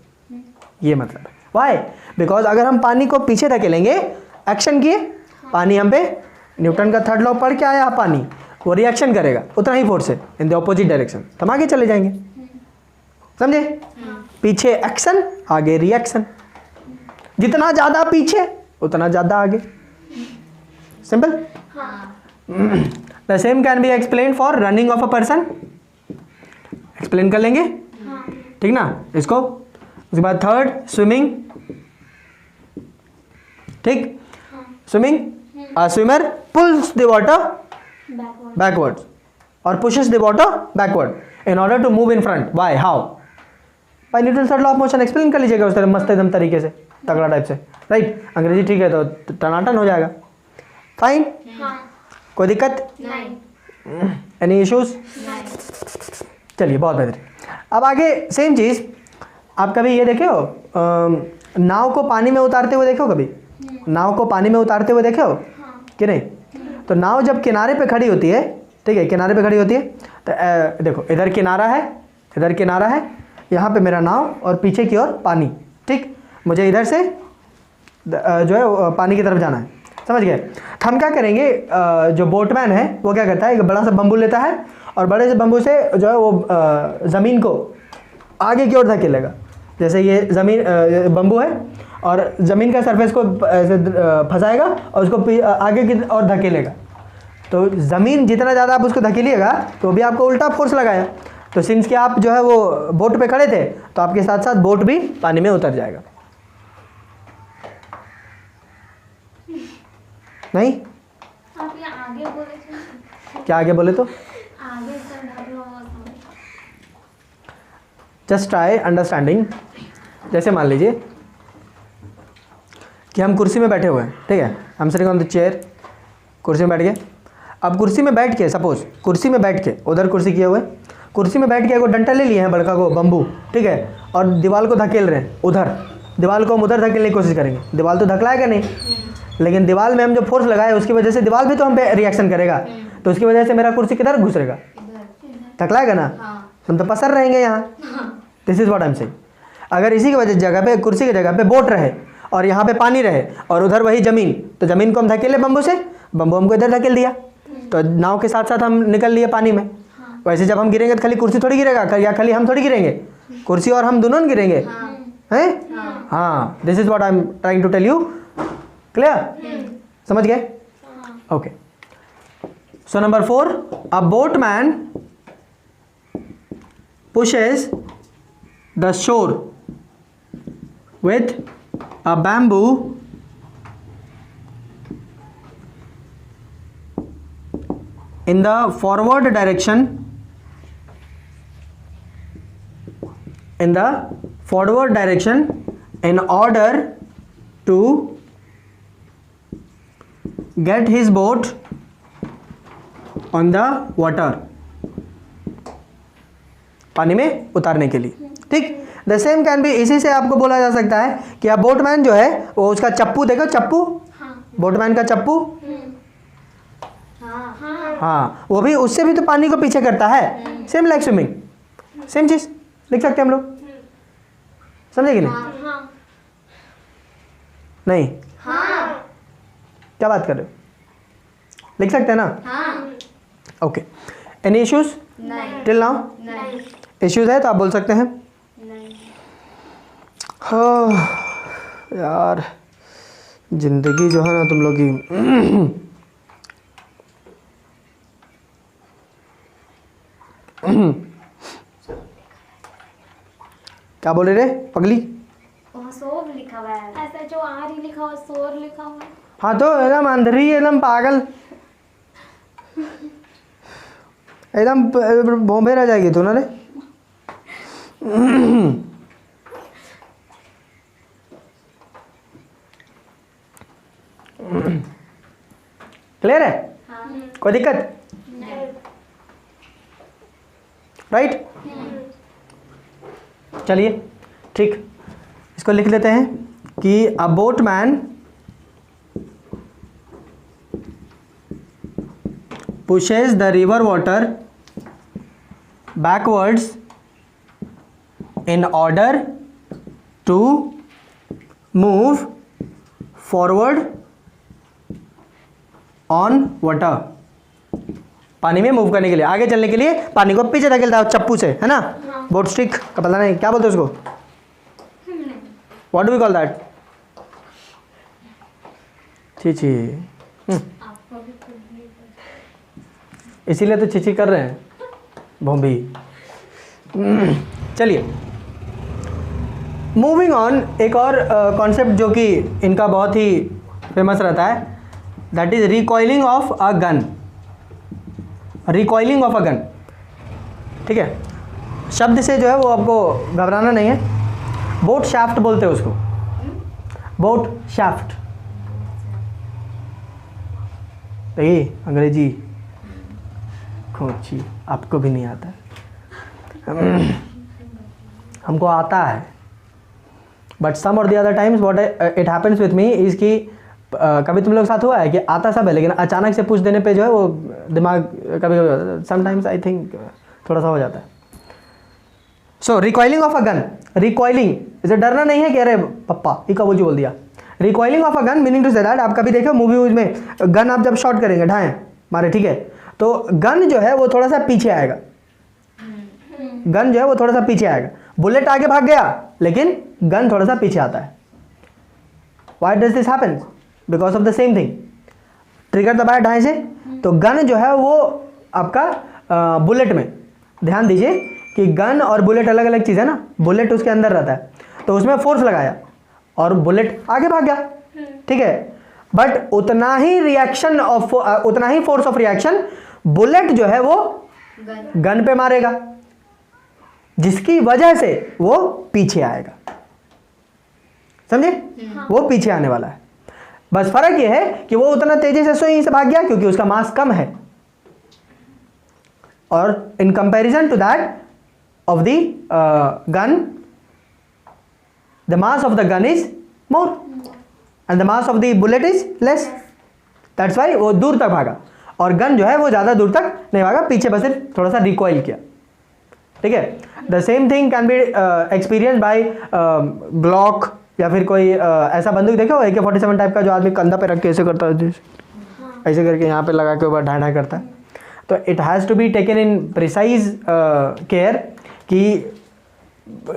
ये मतलब है। वाई? बिकॉज अगर हम पानी को पीछे धकेलेंगे, एक्शन किए, पानी हम पे न्यूटन का थर्ड लॉ पढ़ के आया, पानी वो रिएक्शन करेगा, उतना ही फोर्स है इन द ऑपोजिट डायरेक्शन, तो हम आगे चले जाएंगे, समझे? पीछे एक्शन, आगे रिएक्शन, जितना ज़्यादा पीछे उतना ज़्यादा आगे, simple. The same can be explain for running of a person. Explain कर लेंगे, ठीक ना इसको। उसके बाद थर्ड स्विमिंग, ठीक, swimming, a swimmer pulls the water backwards और pushes the water backward in order to move in front. Why? How? By Newton's third law of motion। Explain कर लीजिएगा उस तरह मस्त एकदम तरीके से, तगड़ा टाइप से, राइट? अंग्रेजी ठीक है तो टनाटन हो जाएगा, फाइन, कोई दिक्कत नहीं, एनी इश्यूज? चलिए बहुत बेहतरीन। अब आगे सेम चीज़ आप कभी ये देखे हो, नाव को पानी में उतारते हुए देखो कभी? नाव को पानी में उतारते हुए देखे हो कि नहीं? तो नाव जब किनारे पे खड़ी होती है, ठीक है, किनारे पे खड़ी होती है, तो देखो इधर किनारा है, इधर किनारा है, यहाँ पे मेरा नाव और पीछे की ओर पानी, ठीक। मुझे इधर से जो है पानी की तरफ जाना है, समझ गए? तो हम क्या करेंगे, जो बोटमैन है वो क्या करता है, एक बड़ा सा बम्बू लेता है और बड़े से बम्बू से जो है वो ज़मीन को आगे की ओर धकेलेगा। जैसे ये ज़मीन बम्बू है और ज़मीन का सरफेस को फंसाएगा और उसको आगे की ओर धकेलेगा। तो ज़मीन जितना ज़्यादा आप उसको धकेलिएगा तो भी आपको उल्टा फोर्स लगाया। तो सिंस कि आप जो है वो बोट पे खड़े थे तो आपके साथ साथ बोट भी पानी में उतर जाएगा। नहीं, आप ये आगे बोले थे, क्या आगे बोले तो? आगे सर जस्ट ट्राई अंडरस्टैंडिंग। जैसे मान लीजिए कि हम कुर्सी में बैठे हुए हैं, ठीक है, हम सिटिंग ऑन द चेयर, कुर्सी में बैठ गए। अब कुर्सी में बैठ के, सपोज कुर्सी में बैठ के, उधर कुर्सी किए हुए, कुर्सी में बैठ के एगो डंटा ले लिए हैं बड़का को बम्बू, ठीक है, और दीवार को धकेल रहे हैं उधर। दीवार को हम उधर धकेलने की कोशिश करेंगे, दीवार तो धकलाएगा नहीं, लेकिन दीवार में हम जो फोर्स लगाए उसकी वजह से दीवार भी तो हम पे रिएक्शन करेगा। तो उसकी वजह से मेरा कुर्सी किधर घुसरेगा? धकलाएगा ना, हम तो पसर रहेंगे यहाँ। This is what I am saying. अगर इसी की वजह जगह पे, कुर्सी की जगह पे बोट रहे और यहाँ पे पानी रहे और उधर वही ज़मीन, तो ज़मीन को हम धकेले बम्बू से, बम्बू हमको इधर धकेल दिया, तो नाव के साथ साथ हम निकल लिए पानी में। वैसे जब हम गिरेंगे तो खाली कुर्सी थोड़ी गिरेगा, या खाली हम थोड़ी गिरेंगे, कुर्सी और हम दोनों गिरेंगे, हैं? हाँ, this is what I am trying to tell you. Clear? समझ गए? Okay. So number 4, a boatman pushes the shore with a bamboo in the forward direction, in order to get his boat on the water, पानी में उतारने के लिए, ठीक। The same can be, इसी से आपको बोला जा सकता है कि आप बोटमैन जो है वो उसका चप्पू देखो, चप्पू, बोटमैन का चप्पू, हाँ, वो भी उससे भी तो पानी को पीछे करता है। सेम लाइक स्विमिंग, सेम चीज लिख सकते हैं हम लोग, समझे कि नहीं? नहीं, क्या बात कर रहे हो? लिख सकते हैं ना? Okay. Any issues till now? Issues है तो आप बोल सकते हैं। हाँ यार, जिंदगी जो है ना तुम लोग की क्या बोले रे पगली? सोर लिखा हुआ है, ऐसा जो आर ही लिखा हुआ, सोर लिखा हुआ। हाँ तो एकदम अंधेरी, एकदम पागल, एकदम बॉम्बे रह जाएगी तू ना रे। क्लियर है? कोई दिक्कत? राइट? चलिए ठीक, इसको लिख लेते हैं कि अ boatman pushes the river water backwards in order to move forward on water, पानी में मूव करने के लिए, आगे चलने के लिए पानी को पीछे धकेलता है चप्पू से, है ना? बोट स्टिक का पता नहीं क्या बोलते हैं उसको, what do we call that? छी इसीलिए तो चिची कर रहे हैं भोंबी। चलिए मूविंग ऑन, एक और कॉन्सेप्ट जो कि इनका बहुत ही फेमस रहता है, that is recoiling of a gun. Recoiling of a gun, ठीक है, शब्द से जो है वो आपको घबराना नहीं है। बोट शाफ्ट बोलते हैं उसको, बोट शाफ्ट। देखिए अंग्रेजी खोची, आपको भी नहीं आता, हमको आता है, बट सम और the other times what it happens with me is कि कभी तुम लोग के साथ हुआ है कि आता सब है लेकिन अचानक से पुश देने पे जो है वो दिमाग कभी समटाइम्स आई थिंक थोड़ा सा हो जाता है. So recoiling of a gun. Recoiling इसे डरना नहीं है कि अरे पप्पा ये कब बोल दिया. Recoiling of a gun meaning to say that आप कभी देखो मूवी में गन आप जब शॉट करेंगे ढाएं मारे ठीक है तो गन जो है वो थोड़ा सा पीछे आएगा. गन जो है वो थोड़ा सा पीछे आएगा. बुलेट आगे भाग गया लेकिन गन थोड़ा सा पीछे आता है. Why does this happen? Because of the same thing. Trigger दबाया ढाई से तो गन जो है वो आपका बुलेट में ध्यान दीजिए कि गन और बुलेट अलग अलग चीज़ है ना. बुलेट उसके अंदर रहता है तो उसमें फोर्स लगाया और बुलेट आगे भाग गया ठीक है. बट उतना ही रिएक्शन ऑफ उतना ही फोर्स ऑफ रिएक्शन बुलेट जो है वो गन पे मारेगा जिसकी वजह से वो पीछे आएगा. समझे? वो पीछे आने वाला है. बस फर्क ये है कि वो उतना तेजी से सुई से भाग गया क्योंकि उसका मास कम है और in comparison to that of the gun the mass of the gun is more and the mass of the bullet is less. That's why वो दूर तक भागा और गन जो है वो ज़्यादा दूर तक नहीं भागा पीछे बस थोड़ा सा रिकॉइल किया. ठीक है. The same thing can be experience by Glock या फिर कोई ऐसा बंदूक देखो AK-47 टाइप का जो आदमी कंधा पे रख के ऐसे करता है ऐसे करके यहाँ पे लगा के ऊपर ढाई ढाई करता है. तो it has to be taken in precise care कि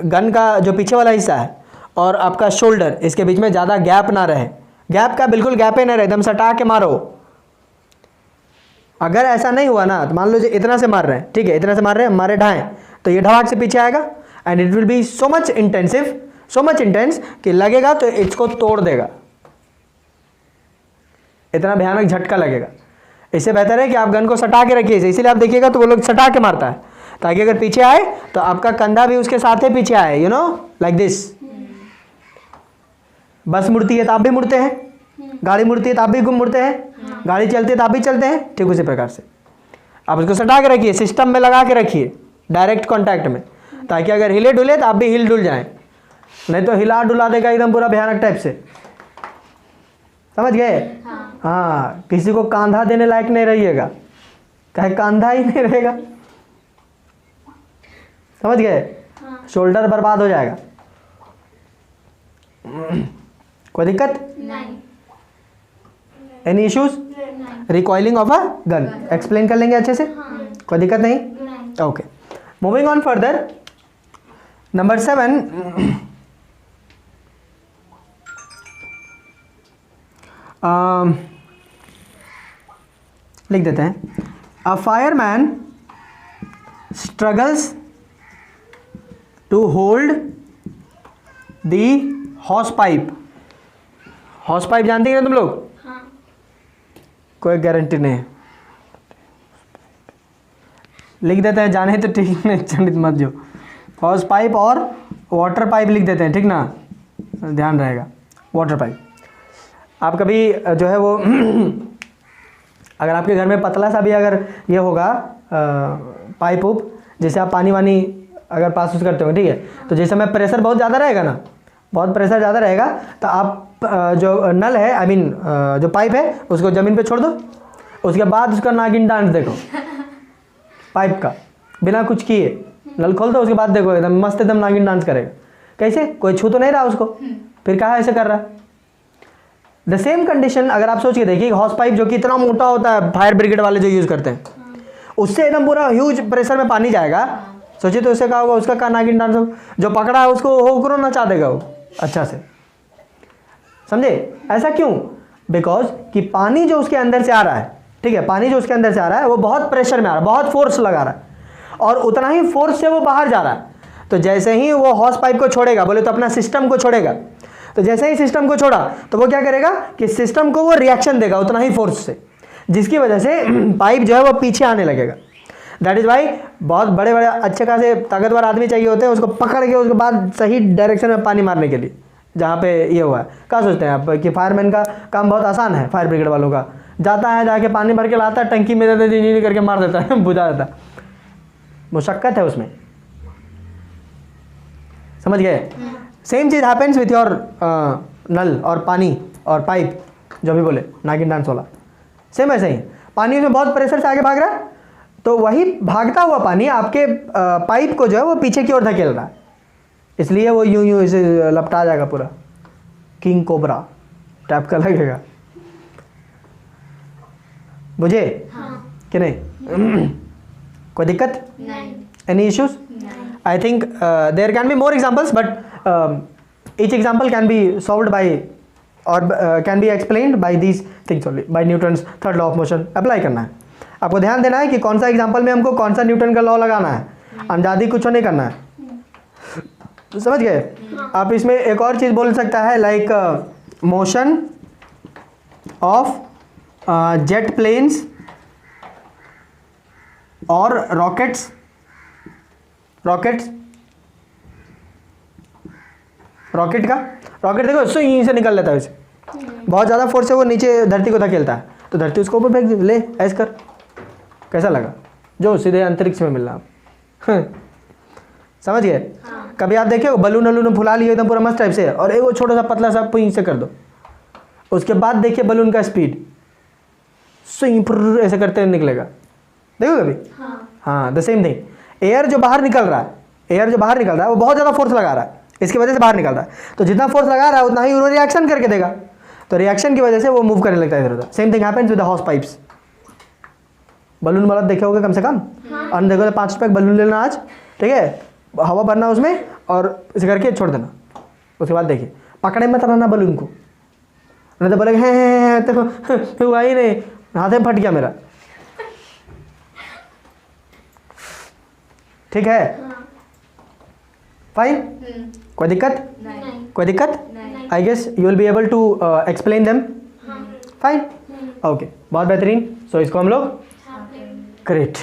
गन का जो पीछे वाला हिस्सा है और आपका शोल्डर इसके बीच में ज़्यादा गैप ना रहे. गैप का बिल्कुल गैप ही ना रहे. एकदम सटा के मारो. अगर ऐसा नहीं हुआ ना तो मान लो जो इतना से मार रहे हैं ठीक है इतना से मार रहे हैं मारे ढाएँ तो ये ढवाक से पीछे आएगा and it will be so much intensive so much intense कि लगेगा तो इसको तोड़ देगा. इतना भयानक झटका लगेगा. इससे बेहतर है कि आप गन को सटा के रखिए. इसीलिए आप देखिएगा तो वो लोग सटा के मारता है ताकि अगर पीछे आए तो आपका कंधा भी उसके साथ ही पीछे आए. You know like this. बस मुड़ती है तो आप भी मुड़ते हैं. गाड़ी मुड़ती है तो आप भी मुड़ते हैं. गाड़ी चलती है तो आप भी चलते हैं. ठीक उसी प्रकार से आप उसको सटा के रखिए. सिस्टम में लगा के रखिए डायरेक्ट कॉन्टैक्ट में ताकि अगर हिले डुले तो आप भी हिल डुल जाएं. नहीं तो हिला डुला देगा एकदम पूरा भयानक टाइप से. समझ गए? हाँ. किसी को कांधा देने लायक नहीं रहिएगा. कहे कांधा ही नहीं रहेगा. समझ गए? शोल्डर बर्बाद हो जाएगा. कोई दिक्कत? नहीं. Any issues? Recoiling of a gun explain कर लेंगे अच्छे से. कोई दिक्कत नहीं. Okay. Moving on further. Number 7 लिख देते हैं. A fireman struggles to hold the hose pipe. Hose pipe जानते हैं ना तुम लोग? कोई गारंटी नहीं है. लिख देते हैं जाने तो ठीक नहीं चंडित मत जो. हॉस पाइप और वाटर पाइप लिख देते हैं ठीक ना. ध्यान रहेगा. वाटर पाइप आप कभी जो है वो अगर आपके घर में पतला सा भी अगर ये होगा पाइप उप जैसे आप पानी वानी अगर पास उस करते हो ठीक है तो जैसे में प्रेशर बहुत ज़्यादा रहेगा ना बहुत प्रेशर ज़्यादा रहेगा तो आप जो नल है आई मीन जो पाइप है उसको ज़मीन पे छोड़ दो. उसके बाद उसका नागिन डांस देखो पाइप का बिना कुछ किए. नल खोल दो उसके बाद देखो एकदम मस्त एकदम नागिन डांस करेगा. कैसे? कोई छू तो नहीं रहा उसको. फिर कहाँ ऐसे कर रहा है. द सेम कंडीशन अगर आप सोच के देखिए हॉस पाइप जो कि इतना मोटा होता है फायर ब्रिगेड वाले जो यूज़ करते हैं उससे एकदम पूरा ह्यूज प्रेशर में पानी जाएगा. सोचिए तो उससे क्या होगा. उसका का नागिन डांस जो पकड़ा है उसको हो करो नचा देगा वो अच्छा से. समझे? ऐसा क्यों? बिकॉज कि पानी जो उसके अंदर से आ रहा है ठीक है पानी जो उसके अंदर से आ रहा है वो बहुत प्रेशर में आ रहा है बहुत फोर्स लगा रहा है और उतना ही फोर्स से वो बाहर जा रहा है. तो जैसे ही वो हॉस पाइप को छोड़ेगा बोले तो अपना सिस्टम को छोड़ेगा तो जैसे ही सिस्टम को छोड़ा तो वो क्या करेगा कि सिस्टम को वो रिएक्शन देगा उतना ही फोर्स से जिसकी वजह से पाइप जो है वो पीछे आने लगेगा. दैट इज़ वाई बहुत बड़े बड़े अच्छे खासे ताकतवर आदमी चाहिए होते हैं उसको पकड़ के उसके बाद सही डायरेक्शन में पानी मारने के लिए जहाँ पे ये हुआ है. क्या सोचते हैं आप कि फायरमैन का काम बहुत आसान है? फायर ब्रिगेड वालों का जाता है जाके पानी भर के लाता है टंकी में देता है करके मार देता है बुझा देता है. मुशक्कत है उसमें. समझ गए? सेम चीज़ हैपेंस विथ योर नल और पानी और पाइप, जो भी बोले नागिन डांस वाला, सेम ऐसे ही। पानी में बहुत प्रेशर से आगे भाग रहा है, तो वही भागता हुआ पानी आपके पाइप को जो है वो पीछे की ओर धकेल रहा है, इसलिए वो यूं यूं इसे लपटा जाएगा पूरा, किंग कोबरा टाइप का लगेगा। बुझे कि नहीं? कोई दिक्कत? Any issues? I think there can be more examples, but each example can be solved by और can be explained by these things only, by Newton's third law of motion apply करना है। आपको ध्यान देना है कि कौन सा एग्जाम्पल में हमको कौन सा न्यूटन का लॉ लगाना है, अंदाजी कुछ नहीं करना है, समझ गए? आप इसमें एक और चीज़ बोल सकता है, like motion of jet planes और रॉकेट्स रॉकेट देखो सो यहीं से निकल लेता है, वैसे बहुत ज़्यादा फोर्स से वो नीचे धरती को धकेलता है, तो धरती उसको ऊपर फेंक ले, ऐसे कर, कैसा लगा? जो सीधे अंतरिक्ष में मिल रहा, समझ गए? कभी आप देखिए बलून वलून फुला लिए एकदम पूरा मस्त टाइप से, और एक वो छोटा सा पतला सा पुई से कर दो, उसके बाद देखिए बलून का स्पीड ऐसे करते हुए निकलेगा, देखो कभी? हाँ, द सेम थिंग। एयर जो बाहर निकल रहा है वो बहुत ज़्यादा फोर्स लगा रहा है, इसकी वजह से बाहर निकल रहा है, तो जितना फोर्स लगा रहा है उतना ही वो रिएक्शन करके देगा, तो रिएक्शन की वजह से वो मूव करने लगता है इधर उधर। Same thing happens with the house pipes. Balloon वाला देखे होगे कम से कम, और देखो 5 रुपये बलून लेना आज, ठीक है, हवा भरना उसमें और इसे करके छोड़ देना, उसके बाद देखिए पकड़े मत रहना बलून को, नहीं तो बोलेगा हैं तो हुआ ही नहीं, हाथ में फट गया मेरा, ठीक है? फाइन, कोई दिक्कत? I guess you will be able to explain them, fine, okay, बहुत बेहतरीन। सो इसको हम लोग ग्रेट